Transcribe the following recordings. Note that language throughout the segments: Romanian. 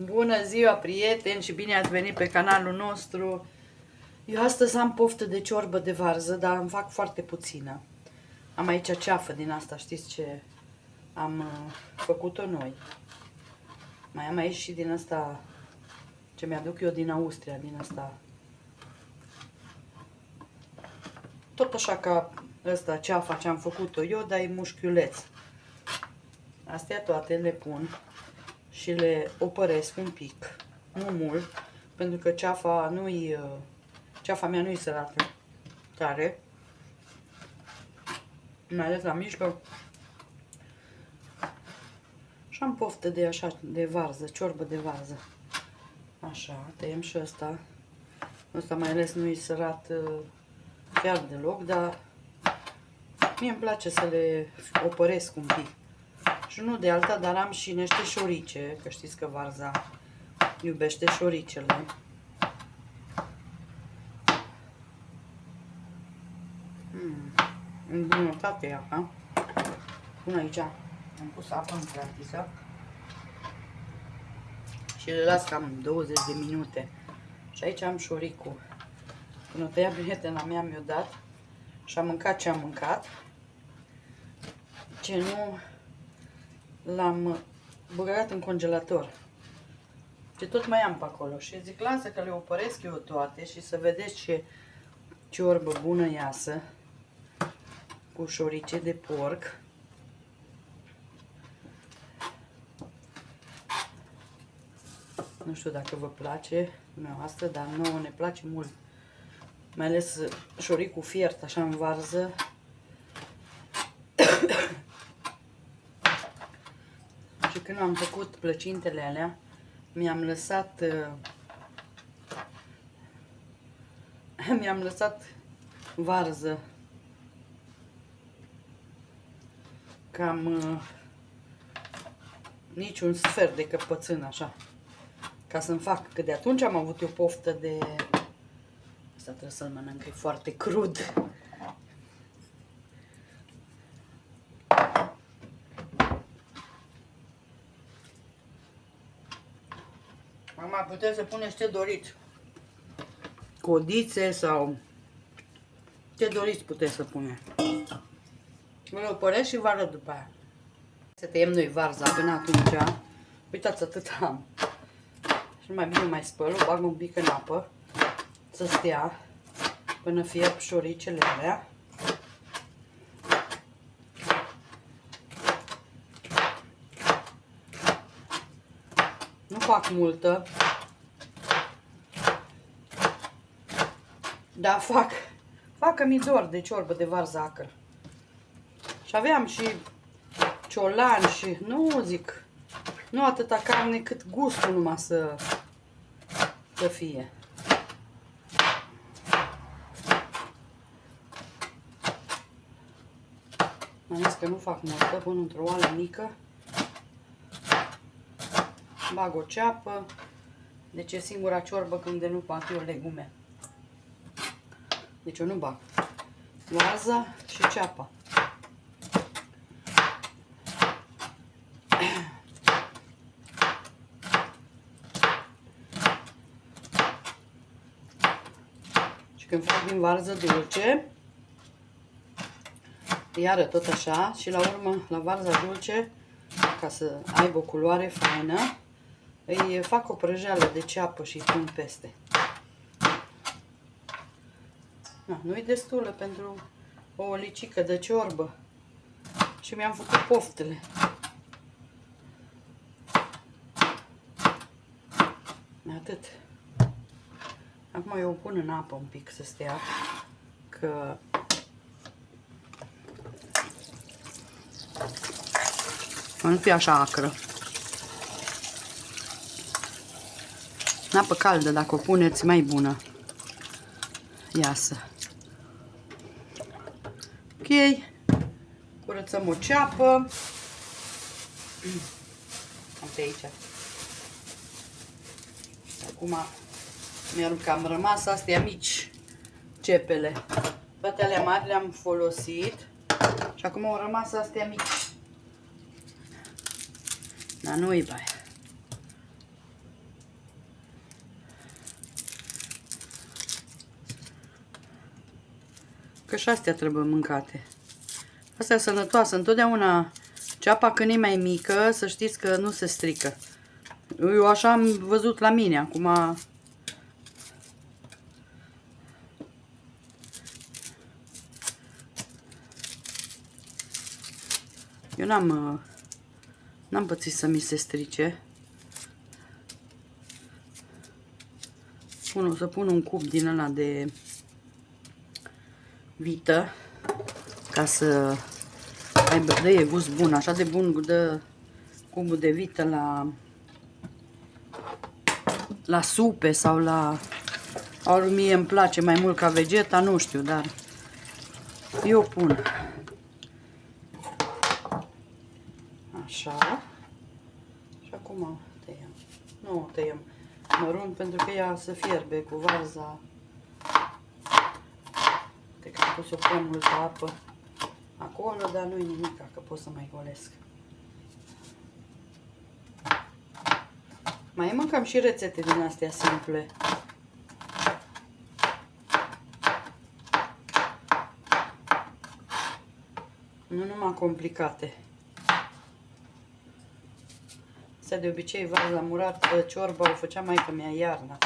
Bună ziua, prieteni, și bine ați venit pe canalul nostru. Eu astăzi am poftă de ciorbă de varză, dar îmi fac foarte puțină. Am aici ceafă din asta, știți ce am făcut-o noi. Mai am aici și din asta ce mi-aduc eu din Austria, din asta. Tot așa ca ăsta, ceafa ce am făcut-o eu, dar e mușchiuleț. Astea toate le pun și le opăresc un pic, nu mult, pentru că ceafa mea nu-i sărată tare, mai ales la mijloc. Și am poftă de așa, de varză, ciorbă de varză. Așa, tăiem și ăsta. Ăsta mai ales nu-i sărat chiar deloc, dar mie îmi place să le opăresc un pic. Și nu de alta, dar am și niște șorice, că știți că varza iubește șoricele. Îmbunătate ea, ha? Pun aici, am pus apă în pratisă și le las cam 20 de minute. Și aici am șoricul. Până tăia prietena mea mi-a dat și am mâncat ce am mâncat. Ce nu l-am băgat în congelator. Ce tot mai am pe acolo. Și zic, lasă că le opăresc eu toate și să vedeți ce ciorbă bună iasă cu șorice de porc. Nu știu dacă vă place dumneavoastră, dar nouă ne place mult. Mai ales șoricul fiert, așa în varză. Și când am făcut plăcintele alea, mi-am lăsat varză cam niciun sfert de căpățân, așa, ca să-mi fac, că de atunci am avut eu poftă de... Asta trebuie să-l mănânc, e foarte crud. Mama, puteți să puneți ce doriți. Codițe sau ce doriți puteți să puneți. Vă le opăresc și vă arăt după aia. Să tăiem noi varza până atunci. Uitați, atât am. Și mai bine mai spăl, o bag un pic în apă să stea până fierb șoricele alea. Nu fac multă, dar fac că mi dor de ciorbă de varză acră. Și aveam și ciolan și, nu zic, nu atâta carne cât gustul numai să fie. Mai ales că nu fac multă, pun într-o oală mică. Bag o ceapă. Deci e singura ciorbă când nu bag eu legume. Deci eu nu bag varză și ceapa. Și când fac din varză dulce, iară tot așa, și la urmă la varza dulce, ca să aibă o culoare faină, îi fac o prăjeală de ceapă și îi pun peste. Nu-i destulă pentru o olicică de ciorbă. Și mi-am făcut poftele. Atât. Acum eu o pun în apă un pic să stea, că nu fie așa acră. În apă caldă, dacă o puneți, mai bună iasă. Ok. Curățăm o ceapă. Uite aici. Acum mi-am rămas astea mici, cepele. Toate alea mari le-am folosit. Și acum au rămas astea mici. Dar nu-i baia. Că și astea trebuie mâncate. Asta e sănătoasă. Întotdeauna ceapa când e mai mică, să știți că nu se strică. Eu așa am văzut la mine. Acum... Eu n-am pățit să mi se strice. Să pun un cub din ăla de vită ca să aibă de gust bun, așa de bun dă cubul de vită la supe sau la... Ori mie îmi place mai mult ca vegeta, nu știu, dar eu pun. Așa. Și acum tăiem. Nu tăiem mărunt pentru că ea se fierbe cu varza. Cred că am pus-o prea multă apă acolo, dar nu-i nimic, că pot să mai golesc. Mai mâncam și rețete din astea simple. Nu numai complicate. Asta de obicei varza murată, ciorba o făcea maică-mea iarna.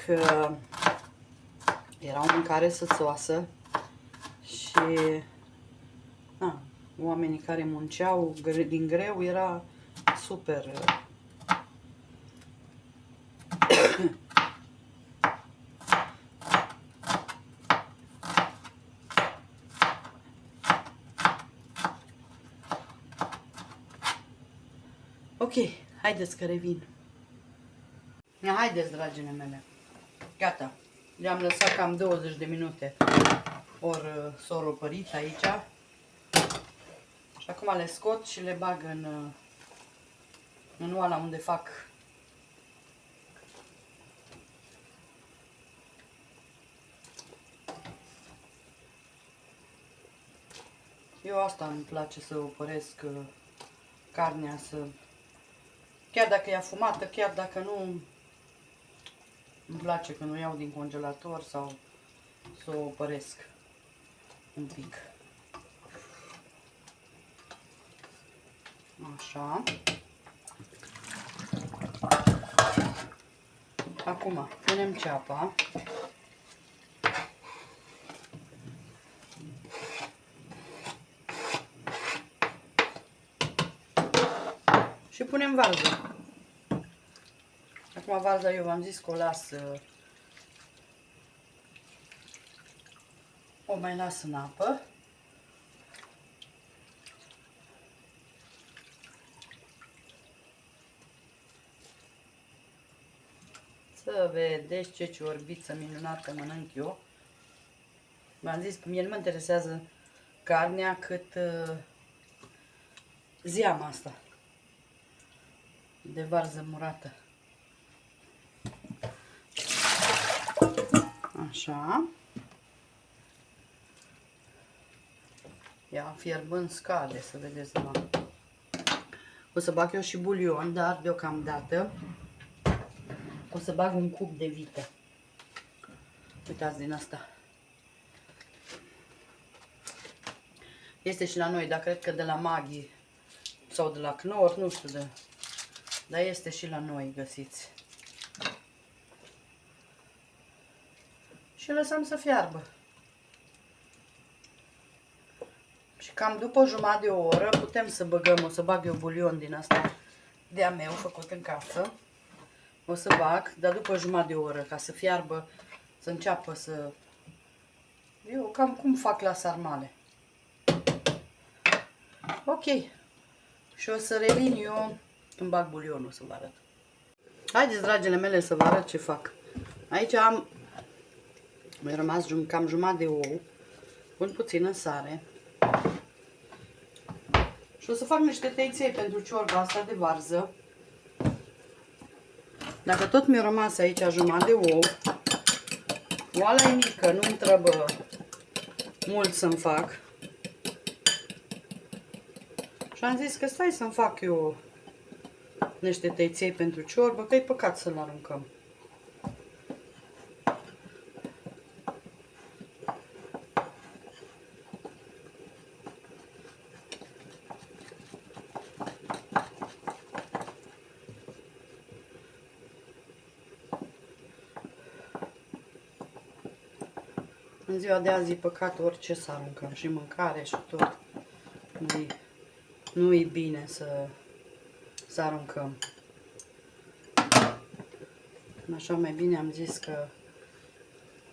Că era o mâncare sățoasă și oamenii care munceau din greu era super. Ok, haideți că revin. Haideți, dragile mele. Gata. Le-am lăsat cam 20 de minute. Ori s-au răpărit aici. Și acum le scot și le bag în oala unde fac. Eu asta îmi place să opăresc carnea, chiar dacă e afumată, chiar dacă nu îmi place când o iau din congelator sau să o opăresc un pic. Așa. Acum punem ceapa. Și punem varză. Acum varza eu v-am zis că o las, o mai las în apă. Să vedeți ce ciorbiță minunată mănânc eu. V-am zis că mie nu mă interesează carnea cât zeama asta de varză murată. Așa. Ea fierbând scade, să vedeți, da. O să bag eu și bulion, dar deocamdată o să bag un cub de vită. Uitați din asta. Este și la noi, dar cred că de la Maghi sau de la Knorr, nu știu, dar este și la noi, găsiți. Și lăsăm să fiarbă. Și cam după jumătate de o oră putem să băgăm, o să bag eu bulion din asta de-a meu făcut în casă. O să bag, dar după jumătate de oră, ca să fiarbă, să înceapă să... Eu cam cum fac la sarmale. Ok. Și o să revin eu când bag bulionul să vă arăt. Haideți, dragile mele, să vă arăt ce fac. Aici am... Mi-a rămas cam jumătate de ou. Pun puțină sare. Și o să fac niște tăiței pentru ciorba asta de varză. Dacă tot mi-a rămas aici jumătate de ou, oala e mică, nu-mi trebuie mult să-mi fac. Și am zis că stai să-mi fac eu niște tăiței pentru ciorbă, că e păcat să-l aruncăm. În ziua de azi e păcat orice să aruncăm, și mâncare și tot. Nu-i bine să aruncăm. Așa mai bine am zis că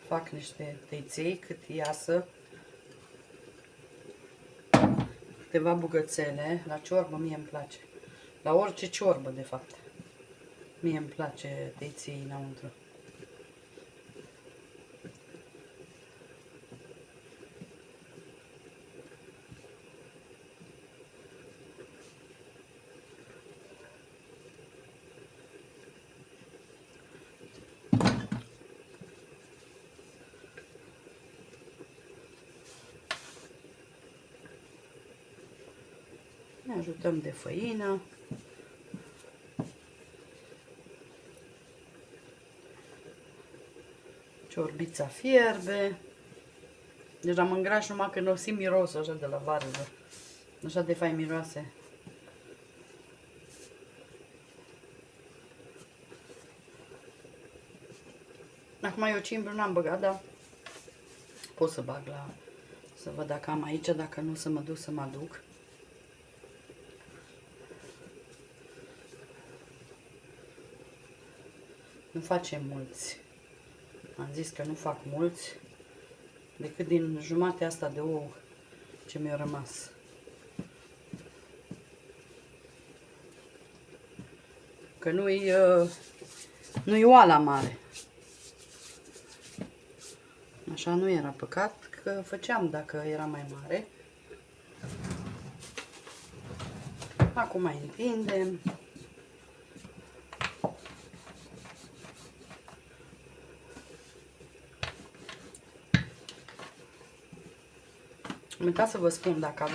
fac niște tăiței cât iasă. Câteva bucățele. La ciorbă mie îmi place. La orice ciorbă, de fapt. Mie îmi place tăiței înăuntru. Ne ajutăm de făină. Ciorbița fierbe. Deja mă îngraș numai când o simt mirosul așa de la varză. Așa de fain miroase. Acum eu cimbru n-am băgat, dar pot să bag să văd dacă am aici, dacă nu să mă duc să mă aduc. Nu facem mulți. Am zis că nu fac mulți, decât din jumatea asta de ou ce mi-a rămas. Că nu-i oala mare. Așa nu era păcat, că făceam dacă era mai mare. Acum mai întindem. Am uitat să vă spun, dacă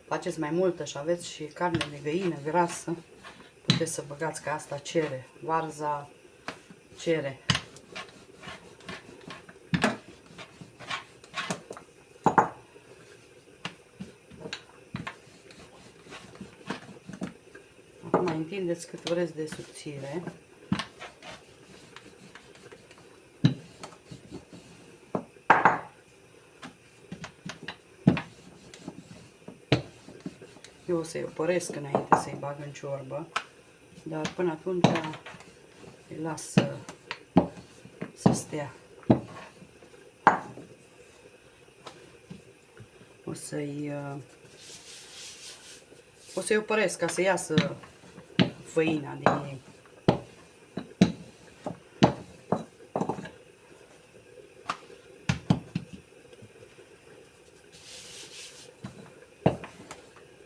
faceți mai multă și aveți și carne de găină grasă, puteți să băgați, că asta cere. Varza cere. Acum mai întindeți cât vreți de subțire. Eu o să-i opăresc înainte să-i bag în ciorbă, dar până atunci îi las să stea. O să-i opăresc ca să iasă făina din ei.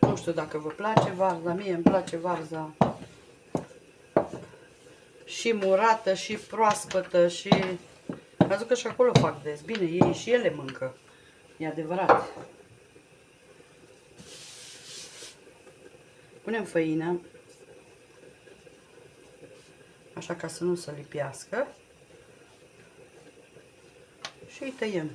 Nu știu dacă vă place varza, mie îmi place varza și murată și proaspătă și... Am văzut că și acolo fac des. Bine, ei și ele mâncă. E adevărat. Punem făină, așa ca să nu se lipească, și îi tăiem.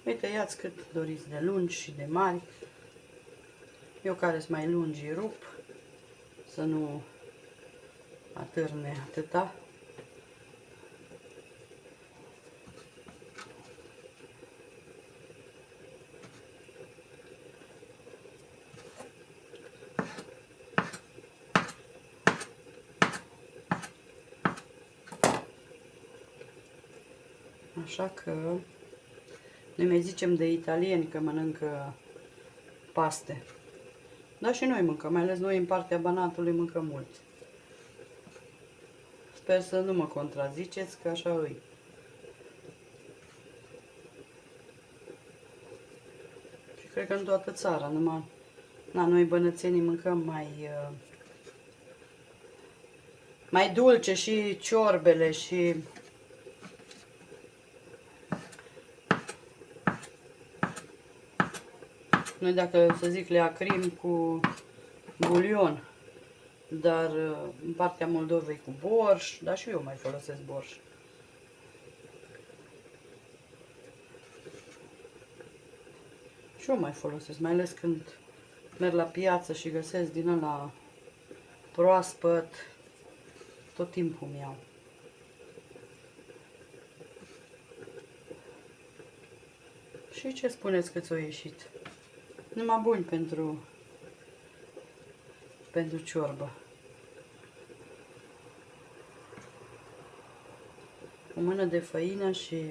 Îi tăiați cât doriți, de lungi și de mari. Eu care sunt mai lungi îi rup, să nu atârne atâta. Așa că noi mai zicem de italieni că mănâncă paste. Dar și noi mâncăm, mai ales noi în partea Banatului mâncăm mult. Sper să nu mă contraziceți, că așa îi. Și cred că în toată țara, numai noi bănățenii mâncăm mai dulce, și ciorbele și... Noi, dacă să zic, le acrim cu bulion, dar în partea Moldovei cu borș, dar și eu mai folosesc borș. Și eu mai folosesc, mai ales când merg la piață și găsesc din ăla proaspăt, tot timpul îmi iau. Și ce spuneți că ți-o ieșit? Numai buni pentru ciorbă. O mână de făină și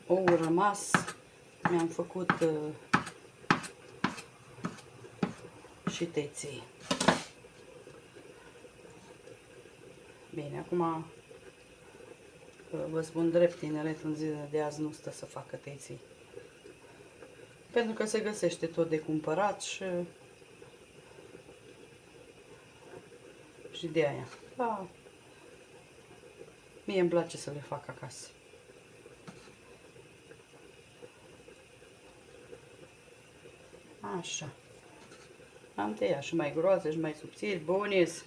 ou rămas. Mi-am făcut și teții. Bine, acum vă spun drept, tineret în zilele de azi nu stă să facă teții. Pentru că se găsește tot de cumpărat și de aia. Da. Mie îmi place să le fac acasă. Așa. Am tăiat și mai groase și mai subțiri, bunies.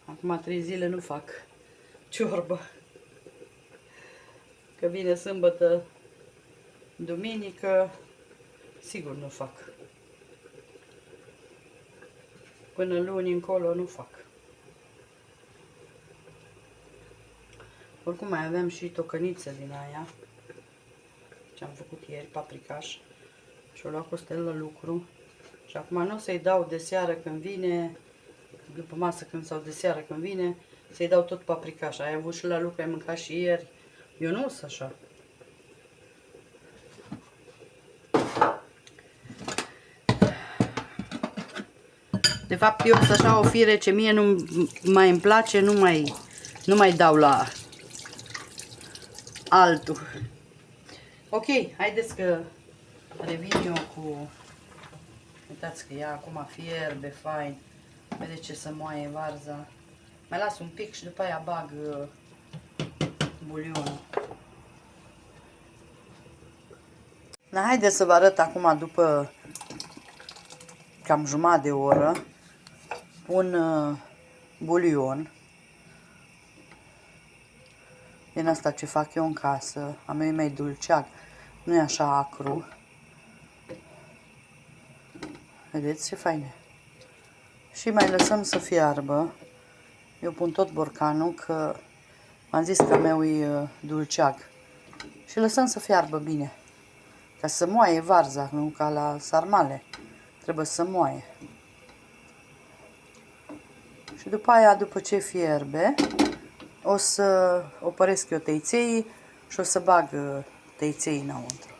Acum 3 zile nu fac ciorbă. Că vine sâmbătă, duminică, sigur nu fac. Până luni încolo nu fac. Oricum mai aveam și tocăniță din aia. Ce am făcut ieri, paprikaș. Și o luat Costel la lucru. Și acum nu o să-i dau de seară când vine, după masă când sau de seară când vine, să-i dau tot paprikaș. Ai avut și la lucru, ai mâncat și ieri. Eu nu sunt așa. De fapt, eu sunt așa o fire ce mie nu mai îmi place, nu mai dau la altul. Ok, haideți că revin eu cu... Uitați că ea acum fierbe fain. Vedeți ce să moaie varza. Mai las un pic și după aia bag bulionul. Da, haideți să vă arăt acum, după cam jumătate de oră, un bulion din asta ce fac eu în casă. A meu e mai dulceag, nu e așa acru. Vedeți ce faine. Și mai lăsăm să fiarbă. Eu pun tot borcanul, că am zis că a meu e dulceag. Și lăsăm să fiarbă bine. Ca să moaie varza, nu ca la sarmale. Trebuie să moaie. Și după aia, după ce fierbe, o să opăresc eu teiței și o să bag teiței înăuntru.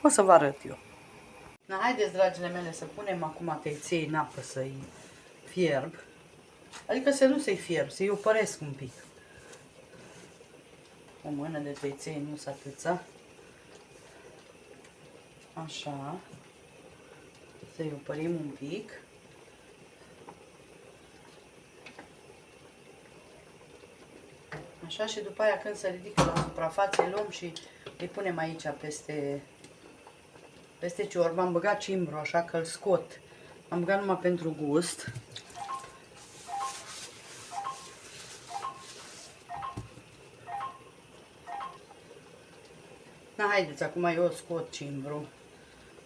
O să vă arăt eu. Na, haideți, dragile mele, să punem acum teiței în apă să-i fierb. Adică să nu să-i fierb, să-i opăresc un pic. O mână de teiței, nu s atâța. Așa. Să-i opărim un pic. Așa, și după aia când se ridică la suprafață, îi luăm și îi punem aici peste ciorbă. Am băgat cimbru, așa că îl scot. Am băgat numai pentru gust. Na, haideți, acum eu scot cimbru,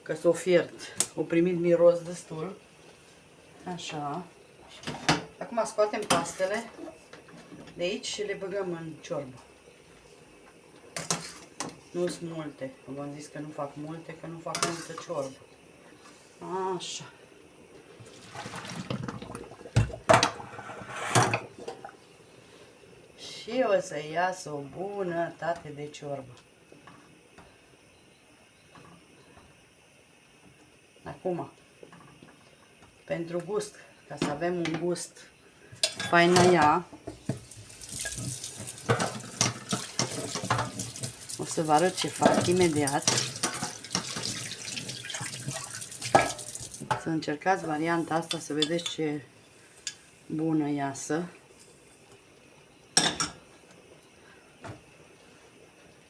că s-o fiert. O primit miros destul. Așa. Acum scoatem pastele de aici și le băgăm în ciorbă. Nu sunt multe. V-am zis că nu fac multe, că nu fac multă ciorbă. Așa. Și o să iasă o bunătate de ciorbă. Acum, pentru gust, ca să avem un gust fain la ea, o să vă arăt ce fac imediat. Să încercați varianta asta, să vedeți ce bună iasă.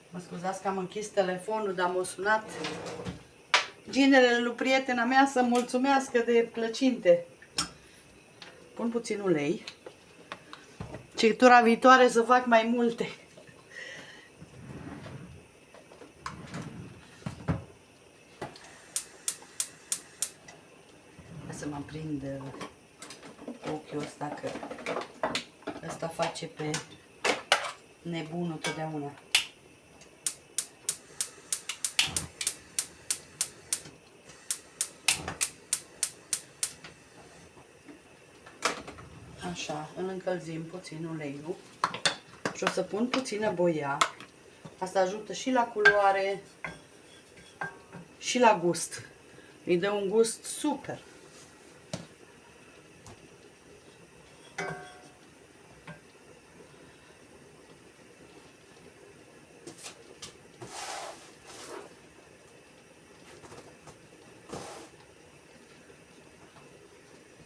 Mă scuzați că am închis telefonul, dar m-a sunat ginerele lui prietena mea să mulțumească de plăcinte. Pun puțin ulei. Citura viitoare să fac mai multe. Să mă prind ochiul ăsta, că ăsta face pe nebunul totdeauna. Așa, îl încălzim puțin uleiul și o să pun puțină boia. Asta ajută și la culoare și la gust. Îi dă un gust super.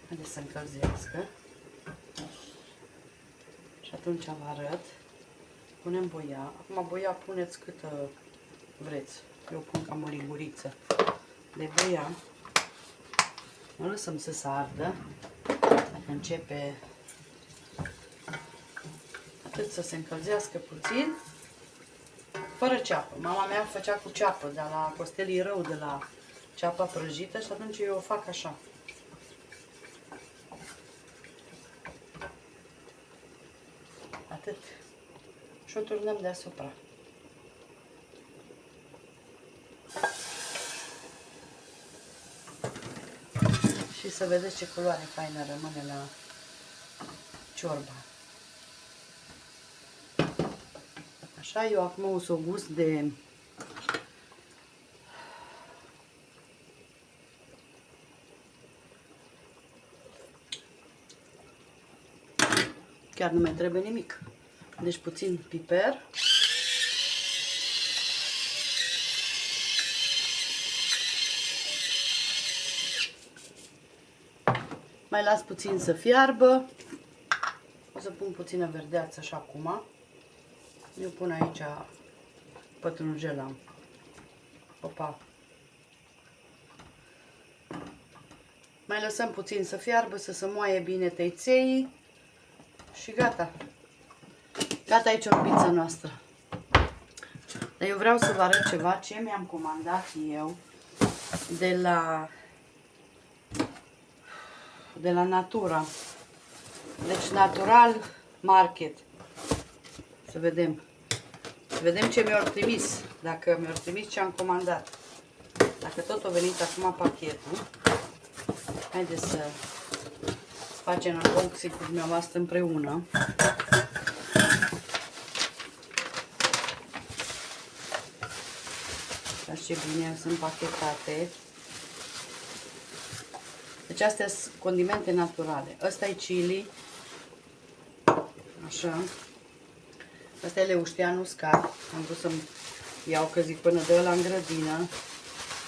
Haideți să încălzească. Și atunci vă arăt. Punem boia. Acum boia puneți câtă vreți. Eu pun cam o linguriță de boia. O lăsăm să se ardă. Dacă începe atât să se încălzească puțin, fără ceapă. Mama mea făcea cu ceapă, dar la costel e rău de la ceapa prăjită și atunci eu o fac așa. Atât. Și o turnăm deasupra. Și să vedeți ce culoare faină rămâne la ciorba. Așa, eu acum o să o gust de chiar nu mai trebuie nimic. Deci puțin piper. Mai las puțin să fiarbă. O să pun puțină verdeață așa acum. Eu pun aici pătrunjel am. Opa. Mai lăsăm puțin să fiarbă, să se moaie bine tăiței. Și gata. Gata e ciorbița noastră. Dar eu vreau să vă arăt ceva ce mi-am comandat eu de la Natura. Deci Natural Market. Să vedem. Să vedem ce mi-au trimis. Dacă mi-au trimis ce am comandat. Dacă tot a venit acum pachetul. Haideți să facem unboxing cu dumneavoastră împreună. Așa ce bine sunt pachetate. Deci astea sunt condimente naturale. Ăsta e chili. Așa. Asta e leuștean uscat. Am vrut să-mi iau, că zic, până de ăla în grădină.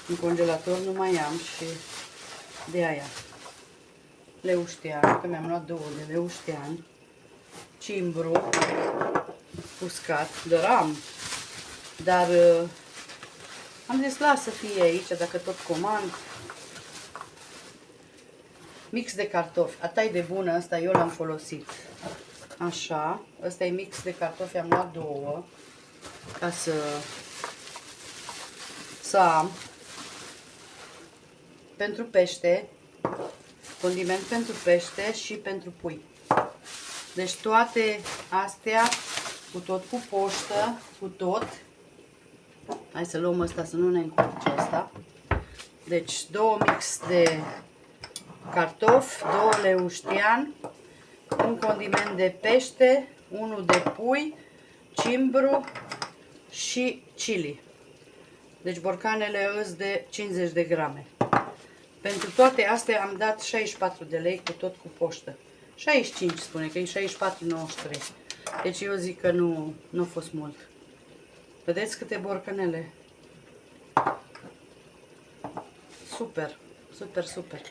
În congelator nu mai am și de aia. Leuștean, că mi-am luat 2 de leuștean. Cimbru uscat. Doram. Dar am zis, las să fie aici, dacă tot comand. Mix de cartofi. Ata e de bună, asta eu l-am folosit. Așa. Ăsta e mix de cartofi, am luat 2. Ca să am. Pentru pește. Condiment pentru pește și pentru pui. Deci toate astea, cu tot cu poștă, cu tot. Hai să luăm ăsta, să nu ne încurce asta. Deci 2 mix de cartofi, 2 leuștean, un condiment de pește, 1 de pui, cimbru și chili. Deci borcanele îs de 50 de grame. Pentru toate astea am dat 64 de lei, cu tot cu poștă. 65 spune, că e 64,93. Deci eu zic că nu a fost mult. Vedeți câte borcanele? Super, super, super.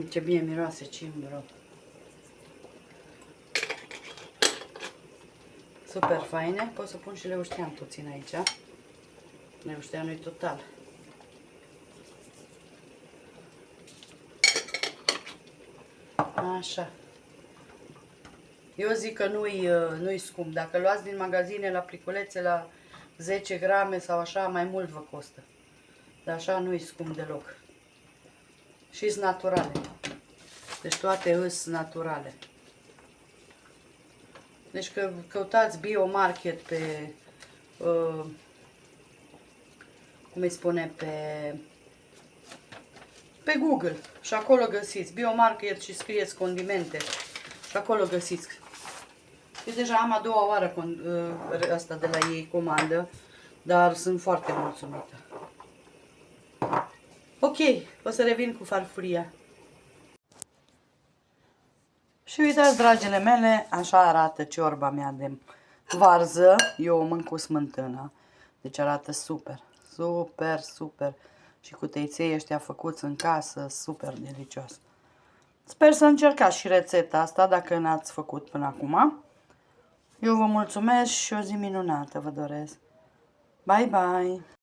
Ce bine miroase cimbru. Super faine. Pot să pun și leuștean puțin aici. Leușteanul e total. Așa. Eu zic că nu-i scump. Dacă luați din magazine la pliculețe la 10 grame sau așa, mai mult vă costă. Dar așa nu-i scump deloc. Și-s naturale. Deci toate îs naturale. Deci că căutați biomarket pe, cum îi spune, pe Google. Și acolo găsiți biomarket și scrieți condimente. Și acolo găsiți. Eu deja am a doua oară asta de la ei comandă, dar sunt foarte mulțumită. Ok, o să revin cu farfuria. Și uitați, dragile mele, așa arată ciorba mea de varză. Eu o mânc cu smântână. Deci arată super, super, super. Și cu teiței ăștia făcuți în casă, super delicios. Sper să încercați și rețeta asta dacă n-ați făcut până acum. Eu vă mulțumesc și o zi minunată vă doresc. Bye, bye!